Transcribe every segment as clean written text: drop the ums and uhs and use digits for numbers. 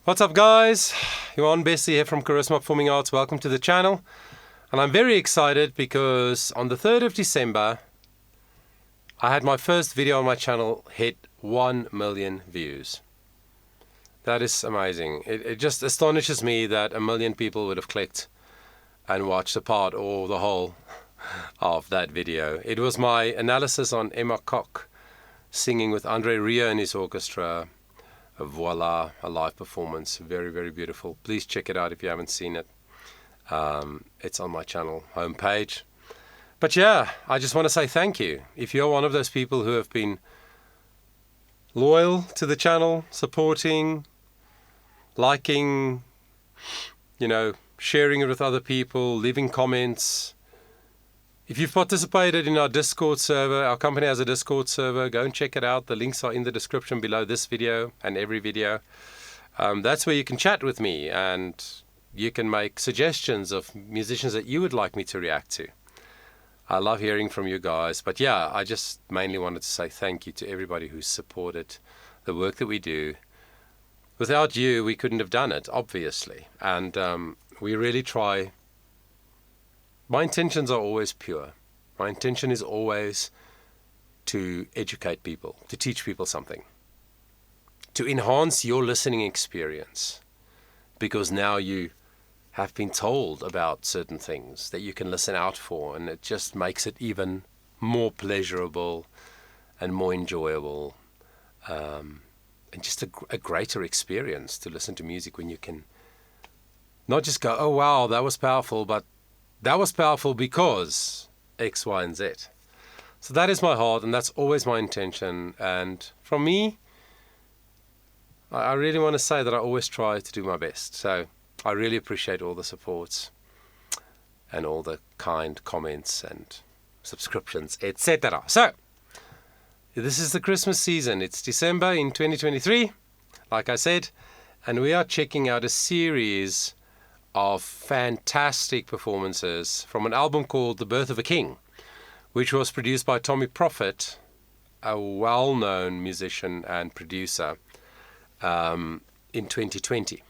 What's up, guys? Johan Bessie here from Charisma Performing Arts. Welcome to the channel. And I'm very excited because on the 3rd of December, I had my first video on my channel hit 1 million views. That is amazing. It just astonishes me that 1 million people would have clicked and watched a part or the whole of that video. It was my analysis on Emma Koch singing with Andre Rieu and his orchestra. Voila, a live performance. Very, very beautiful. Please check it out if you haven't seen it. It's on my channel homepage. But yeah, I just want to say thank you. If you're one of those people who have been loyal to the channel, supporting, liking, sharing it with other people, leaving comments. If you've participated in our Discord server, our company has a Discord server, go and check it out. The links are in the description below this video and every video. That's where you can chat with me and you can make suggestions of musicians that you would like me to react to. I love hearing from you guys. But yeah, I just mainly wanted to say thank you to everybody who's supported the work that we do. Without you, we couldn't have done it, obviously. And we really try. My intentions are always pure. My intention is always to educate people, to teach people something, to enhance your listening experience, because now you have been told about certain things that you can listen out for, and it just makes it even more pleasurable and more enjoyable, and just a greater experience to listen to music when you can not just go, oh wow, that was powerful, but that was powerful because X, Y, and Z. So that is my heart, and that's always my intention. And from me, I really want to say that I always try to do my best. So I really appreciate all the supports and all the kind comments and subscriptions, etc. So this is the Christmas season. It's December in 2023, like I said, and we are checking out a series of fantastic performances from an album called The Birth of a King, which was produced by Tommee Profitt, a well-known musician and producer, in 2020.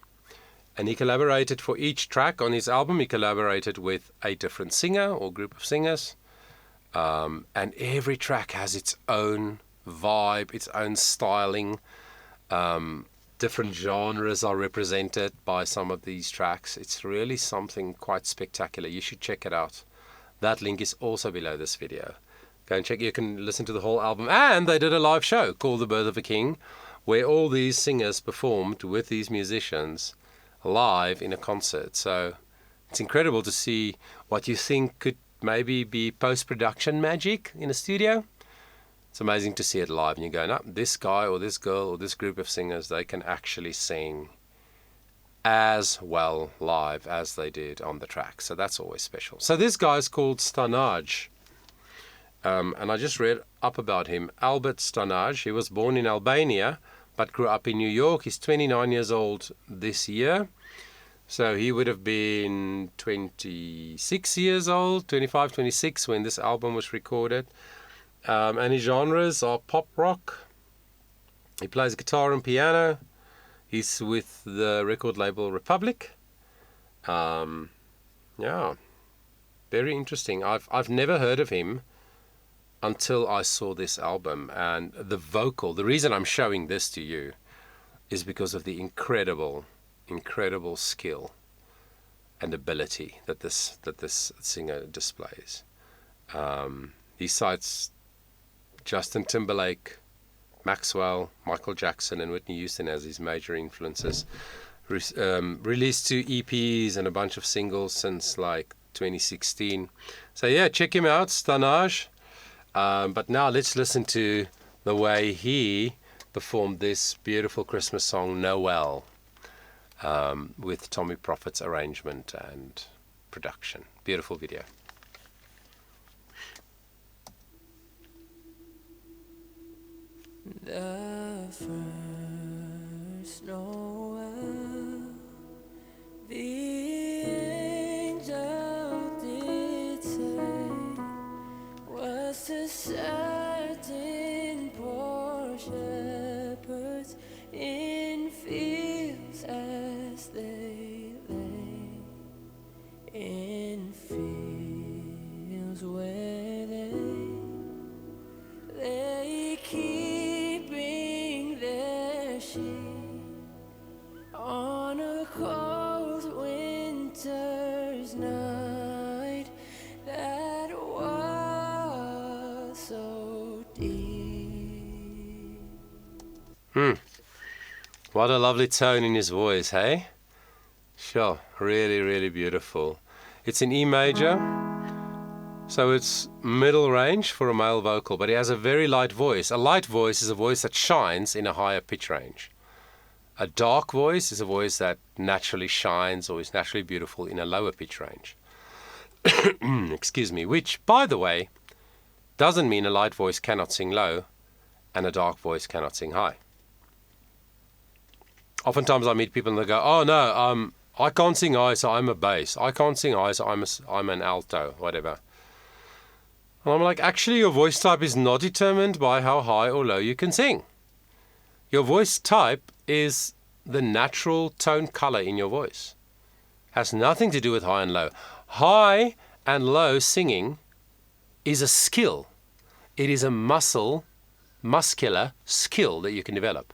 And he collaborated for each track on his album. He collaborated with a different singer or group of singers. And every track has its own vibe, its own styling. Different genres are represented by some of these tracks. It's really something quite spectacular. You should check it out. That link is also below this video. Go and check. You can listen to the whole album. And they did a live show called The Birth of a King, where all these singers performed with these musicians live in a concert. So it's incredible to see what you think could maybe be post-production magic in a studio. It's amazing to see it live, and you go, no, this guy or this girl or this group of singers, they can actually sing as well live as they did on the track. So that's always special. So this guy's called Stanaj, and I just read up about him. Albert Stanaj. He was born in Albania but grew up in New York. He's 29 years old this year. So he would have been 26 years old, 25, 26 when this album was recorded. And his genres are pop rock. He plays guitar and piano. He's with the record label Republic. Yeah, very interesting. I've never heard of him until I saw this album. And the reason I'm showing this to you is because of the incredible skill and ability that this singer displays. He cites Justin Timberlake, Maxwell, Michael Jackson, and Whitney Houston as his major influences. Released 2 EPs and a bunch of singles since like 2016. So yeah, check him out, Stanaj. But now let's listen to the way he performed this beautiful Christmas song, Noel, with Tommee Profitt's arrangement and production. Beautiful video. The first Noel, the angel did say, was to certain poor shepherds in fields deep. What a lovely tone in his voice, hey? Sure, really, really beautiful. It's in E major, so it's middle range for a male vocal, but he has a very light voice. A light voice is a voice that shines in a higher pitch range. A dark voice is a voice that naturally shines or is naturally beautiful in a lower pitch range. Excuse me, which, by the way, doesn't mean a light voice cannot sing low and a dark voice cannot sing high. Oftentimes I meet people and they go, oh no, I can't sing high, so I'm a bass. I can't sing high, so I'm an alto, whatever. And I'm like, actually your voice type is not determined by how high or low you can sing. Your voice type is the natural tone color in your voice. Has nothing to do with high and low. High and low singing is a skill. It is a muscular skill that you can develop.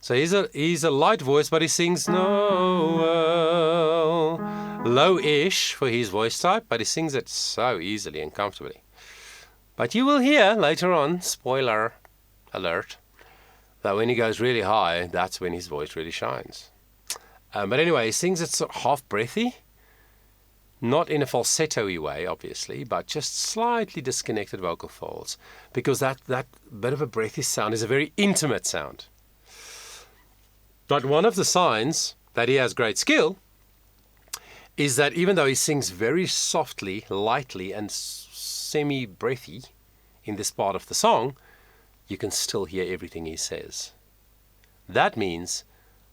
So he's a light voice, but he sings Noel. Low-ish for his voice type, but he sings it so easily and comfortably. But you will hear later on, spoiler alert, that when he goes really high, that's when his voice really shines. But anyway, he sings it sort of half-breathy, not in a falsetto-y way, obviously, but just slightly disconnected vocal folds, because that bit of a breathy sound is a very intimate sound. But one of the signs that he has great skill is that even though he sings very softly, lightly, and semi-breathy in this part of the song, you can still hear everything he says. That means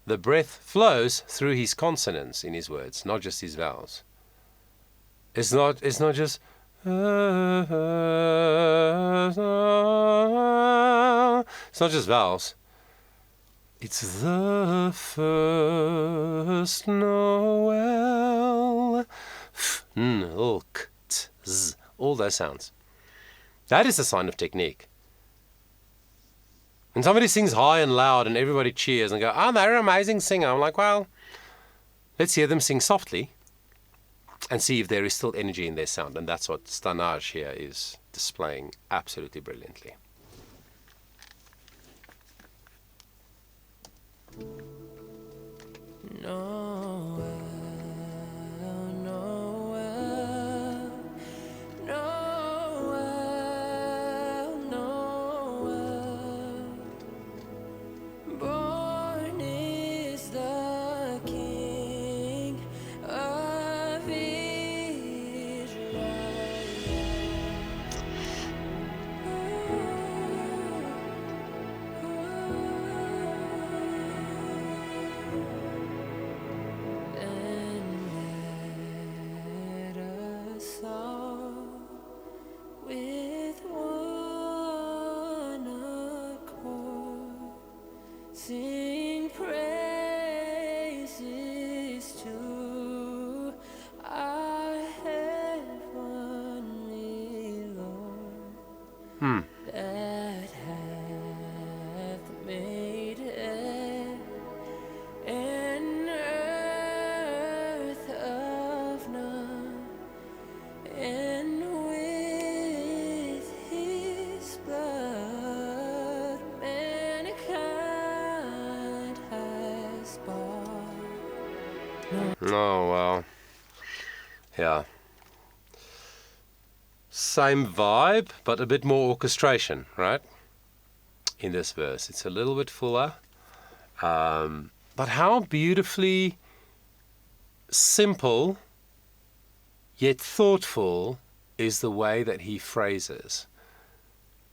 the breath flows through his consonants in his words, not just his vowels. It's not just it's not just vowels. It's the first Noel. F, n, l, k, t, z, all those sounds. That is a sign of technique. When somebody sings high and loud and everybody cheers and go, oh, they're an amazing singer. I'm like, well, let's hear them sing softly and see if there is still energy in their sound. And that's what Stanaj here is displaying absolutely brilliantly. Noel, Noel, Noel, Noel. Born is the King of Israel. With one accord, sing praises to our heavenly Lord, that hath made heaven and earth of none, and with his blood mankind has bought. Oh, well. Yeah. Same vibe, but a bit more orchestration, right? In this verse. It's a little bit fuller. But how beautifully simple yet thoughtful is the way that he phrases.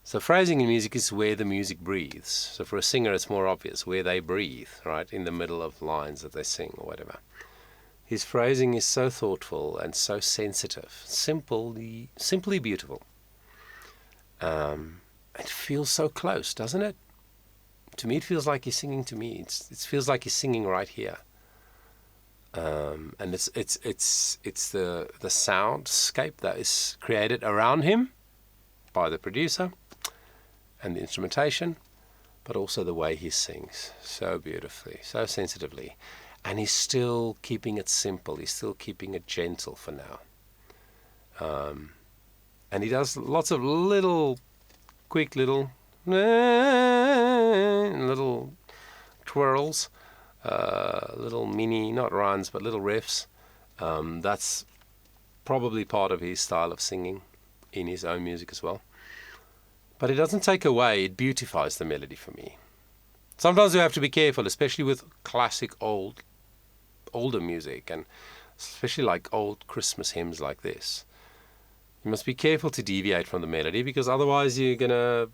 So phrasing in music is where the music breathes. So for a singer it's more obvious where they breathe, right? In the middle of lines that they sing or whatever. His phrasing is so thoughtful and so sensitive, simply beautiful. It feels so close, doesn't it? To me, it feels like he's singing to me. It feels like he's singing right here. And it's the soundscape that is created around him by the producer and the instrumentation, but also the way he sings so beautifully, so sensitively. And he's still keeping it simple. He's still keeping it gentle for now. And he does lots of little quick little twirls, little mini, not runs, but little riffs. That's probably part of his style of singing in his own music as well. But it doesn't take away, it beautifies the melody for me. Sometimes you have to be careful, especially with classic older music, and especially like old Christmas hymns like this. You must be careful to deviate from the melody, because otherwise you're going to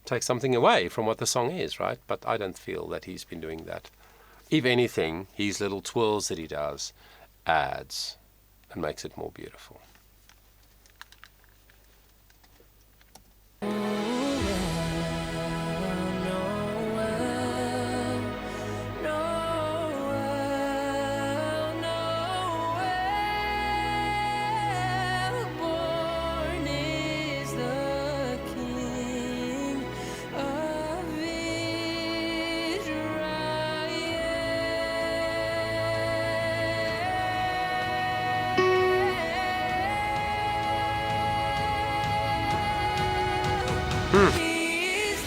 take something away from what the song is, right? But I don't feel that he's been doing that. If anything, his little twirls that he does adds and makes it more beautiful. He's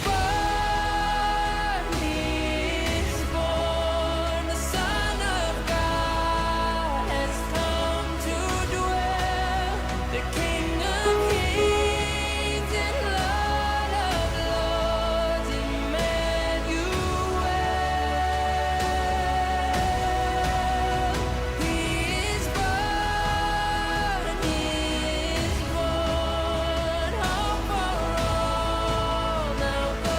born, the Son of God has come to dwell, the King of Kings and Lord of Lords, Emmanuel. He is born, hope for all. Now go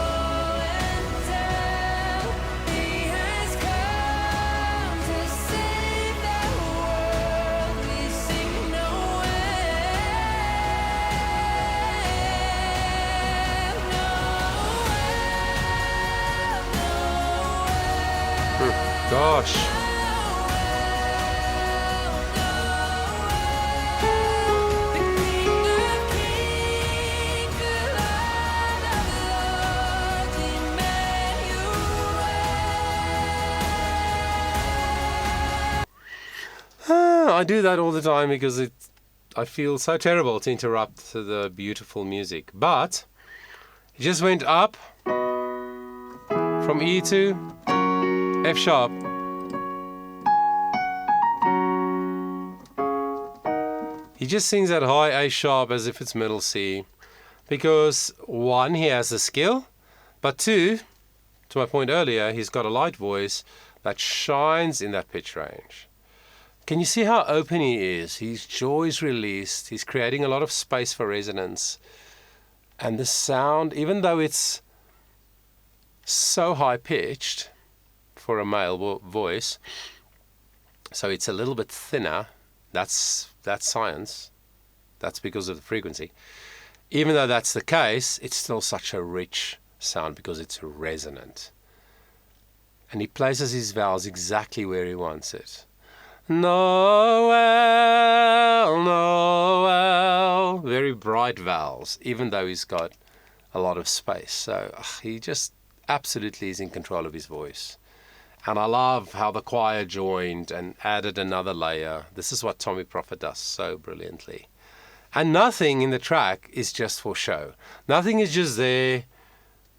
and tell, he has come to save the world. We sing Noel, Noel, Gosh. the King of Kings, the Lord of Lords, Emmanuel. I do that all the time because I feel so terrible to interrupt the beautiful music. But it just went up from E to F sharp. He just sings that high A sharp as if it's middle C. Because one, he has the skill, but two, to my point earlier, he's got a light voice that shines in that pitch range. Can you see how open he is? His jaw is released. He's creating a lot of space for resonance. And the sound, even though it's so high-pitched for a male voice, so it's a little bit thinner, that's science. That's because of the frequency. Even though that's the case, it's still such a rich sound because it's resonant. And he places his vowels exactly where he wants it. Noel, Noel. Very bright vowels, even though he's got a lot of space. So he just absolutely is in control of his voice. And I love how the choir joined and added another layer. This is what Tommee Profitt does so brilliantly. And nothing in the track is just for show. Nothing is just there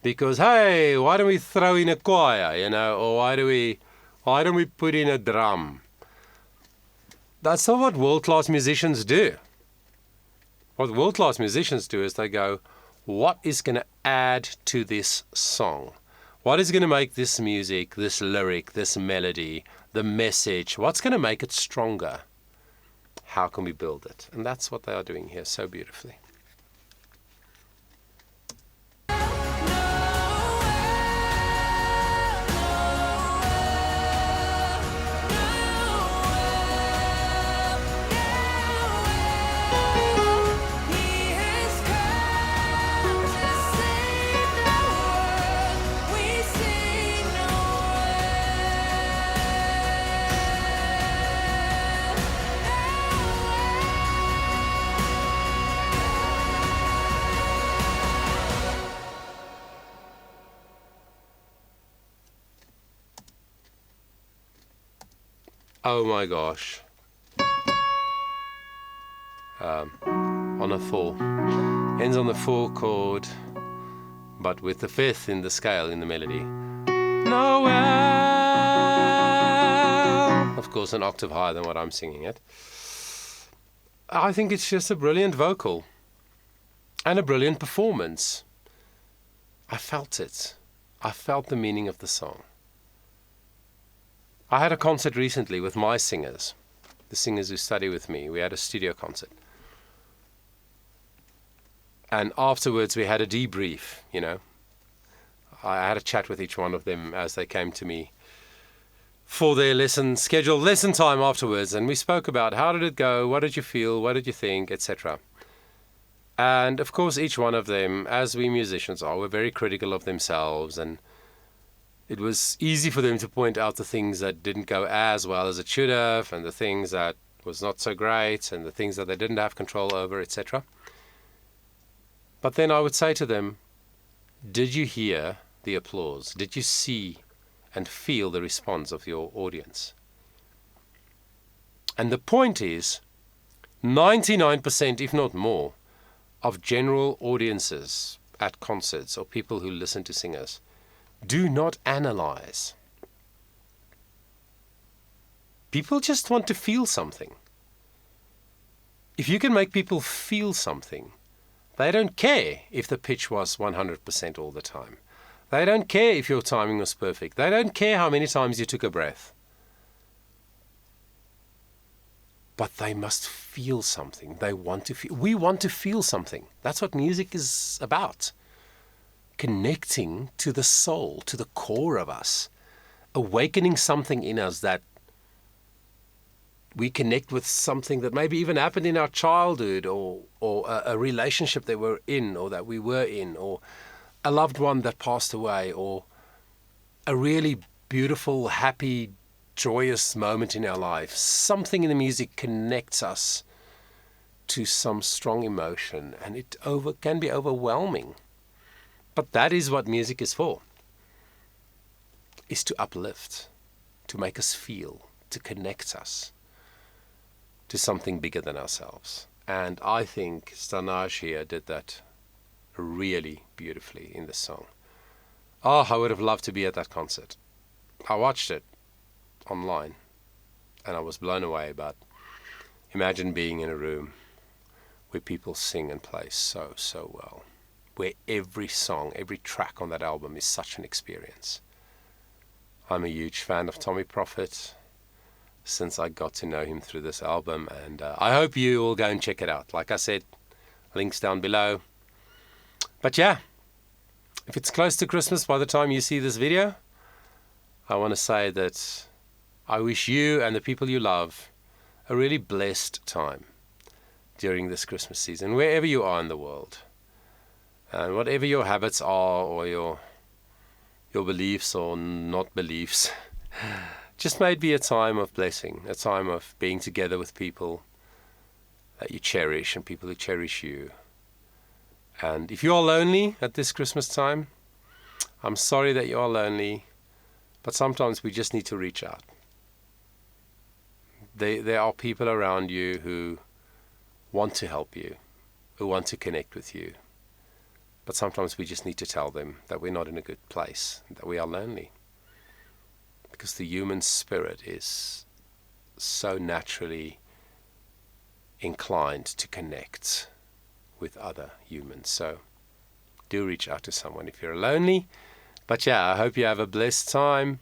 because, hey, why don't we throw in a choir, or why don't we put in a drum? That's not what world-class musicians do. What world-class musicians do is they go, what is going to add to this song? What is going to make this music, this lyric, this melody, the message, what's going to make it stronger? How can we build it? And that's what they are doing here so beautifully. Oh my gosh. On a full. Ends on the 4 chord, but with the 5th in the scale in the melody. Noel! Of course, an octave higher than what I'm singing it. I think it's just a brilliant vocal and a brilliant performance. I felt it. I felt the meaning of the song. I had a concert recently with my singers, the singers who study with me. We had a studio concert. And afterwards we had a debrief, you know. I had a chat with each one of them as they came to me for their scheduled lesson time afterwards. And we spoke about how did it go, what did you feel, what did you think, etc. And of course each one of them, as we musicians are, were very critical of themselves, and it was easy for them to point out the things that didn't go as well as it should have, and the things that was not so great, and the things that they didn't have control over, etc. But then I would say to them, did you hear the applause? Did you see and feel the response of your audience? And the point is, 99%, if not more, of general audiences at concerts or people who listen to singers do not analyze. People just want to feel something. If you can make people feel something, they don't care if the pitch was 100% all the time. They don't care if your timing was perfect. They don't care how many times you took a breath. But they must feel something. They want to feel. We want to feel something. That's what music is about. Connecting to the soul, to the core of us. Awakening something in us that we connect with, something that maybe even happened in our childhood, or a relationship that we're in or that we were in, or a loved one that passed away, or a really beautiful, happy, joyous moment in our life. Something in the music connects us to some strong emotion, and it can be overwhelming. But that is what music is for, is to uplift, to make us feel, to connect us to something bigger than ourselves. And I think Stanaj here did that really beautifully in this song. Oh, I would have loved to be at that concert. I watched it online and I was blown away, but imagine being in a room where people sing and play so well, where every song, every track on that album is such an experience. I'm a huge fan of Tommee Profitt since I got to know him through this album, and I hope you will go and check it out. Like I said, links down below. But yeah, if it's close to Christmas by the time you see this video, I want to say that I wish you and the people you love a really blessed time during this Christmas season, wherever you are in the world. And whatever your habits are, or your beliefs or not beliefs, just may it be a time of blessing, a time of being together with people that you cherish and people who cherish you. And if you are lonely at this Christmas time, I'm sorry that you are lonely, but sometimes we just need to reach out. There are people around you who want to help you, who want to connect with you. But sometimes we just need to tell them that we're not in a good place, that we are lonely. Because the human spirit is so naturally inclined to connect with other humans. So do reach out to someone if you're lonely. But yeah, I hope you have a blessed time.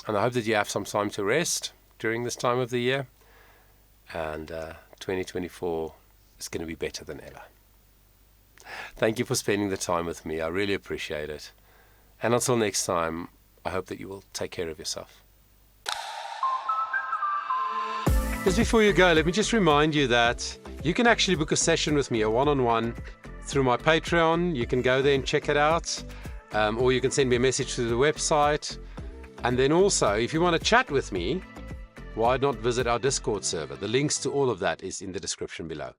And I hope that you have some time to rest during this time of the year. And 2024 is going to be better than ever. Thank you for spending the time with me. I really appreciate it. And until next time, I hope that you will take care of yourself. Just before you go, let me just remind you that you can actually book a session with me, a one-on-one, through my Patreon. You can go there and check it out. Or you can send me a message through the website. And then also, if you want to chat with me, why not visit our Discord server? The links to all of that is in the description below.